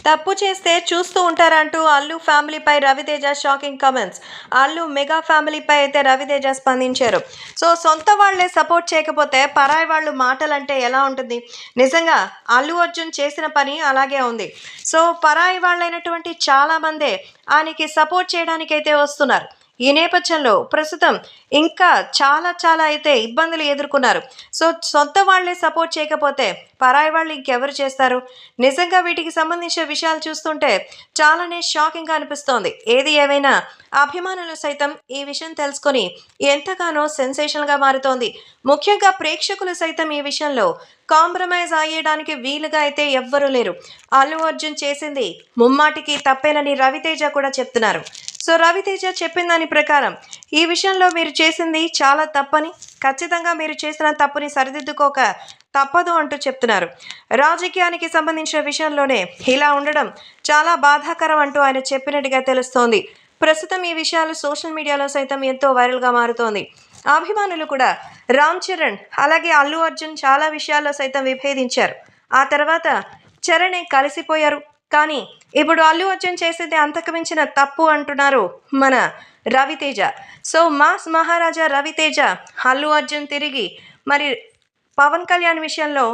తప్పు చేస్తే చూస్తూ ఉంటారంటూ అల్లు ఫ్యామిలీపై Ravi Teja shocking comments. Allu mega ఫ్యామిలీపై అయితే రవితేజ స్పందించారు. సొంత వాళ్లే సపోర్ట్ చేయకపోతే పరాయి వాళ్ళు మాటలంటే ఎలా ఉంటుంది? నిజంగా అల్లు అర్జున్ చేసిన పని అలాగే ఉంది. పరాయి వాళ్ళైనటువంటి చాలా మందే ఆయనకి సపోర్ట్ చేయడానికైతే వస్తున్నారు. ఈ నేపథ్యంలో ప్రస్తుతం ఇంకా చాలా అయితే ఇబ్బందులు ఎదుర్కొన్నారు. సొంత వాళ్లే సపోర్ట్ చేయకపోతే పరాయి వాళ్ళు ఇంకెవరు చేస్తారు? నిజంగా వీటికి సంబంధించిన విషయాలు చూస్తుంటే చాలానే షాకింగ్గా అనిపిస్తోంది. ఏది ఏమైనా అభిమానులు సైతం ఈ విషయం తెలుసుకొని ఎంతగానో సెన్సేషన్గా మారుతోంది. ముఖ్యంగా ప్రేక్షకులు సైతం ఈ విషయంలో కాంప్రమైజ్ అయ్యడానికి వీలుగా అయితే ఎవ్వరూ లేరు. అల్లు అర్జున్ చేసింది ముమ్మాటికి తప్పేనని రవితేజ కూడా చెప్తున్నారు. రవితేజ చెప్పిన దాని ప్రకారం ఈ విషయంలో మీరు చేసింది చాలా తప్పని, ఖచ్చితంగా మీరు చేసిన తప్పుని సరిదిద్దుకోక తప్పదు అంటూ చెప్తున్నారు. రాజకీయానికి సంబంధించిన విషయంలోనే ఇలా ఉండడం చాలా బాధాకరం అంటూ ఆయన చెప్పినట్టుగా తెలుస్తోంది. ప్రస్తుతం ఈ విషయాలు సోషల్ మీడియాలో సైతం ఎంతో వైరల్గా మారుతోంది. అభిమానులు కూడా రామ్ చరణ్ అలాగే అల్లు అర్జున్ చాలా విషయాల్లో సైతం విభేదించారు. ఆ తర్వాత చరణే కలిసిపోయారు. కానీ ఇప్పుడు అల్లు అర్జున్ చేసేది అంతకు మించిన తప్పు అంటున్నారు మన రవితేజ. మాస్ మహారాజా రవితేజ అల్లు అర్జున్ తిరిగి మరి పవన్ కళ్యాణ్ విషయంలో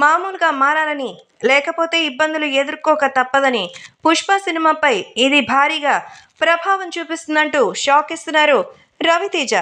మామూలుగా మారాలని, లేకపోతే ఇబ్బందులు ఎదుర్కోక తప్పదని, పుష్ప సినిమాపై ఇది భారీగా ప్రభావం చూపిస్తుందంటూ షాక్ ఇస్తున్నారు రవితేజ.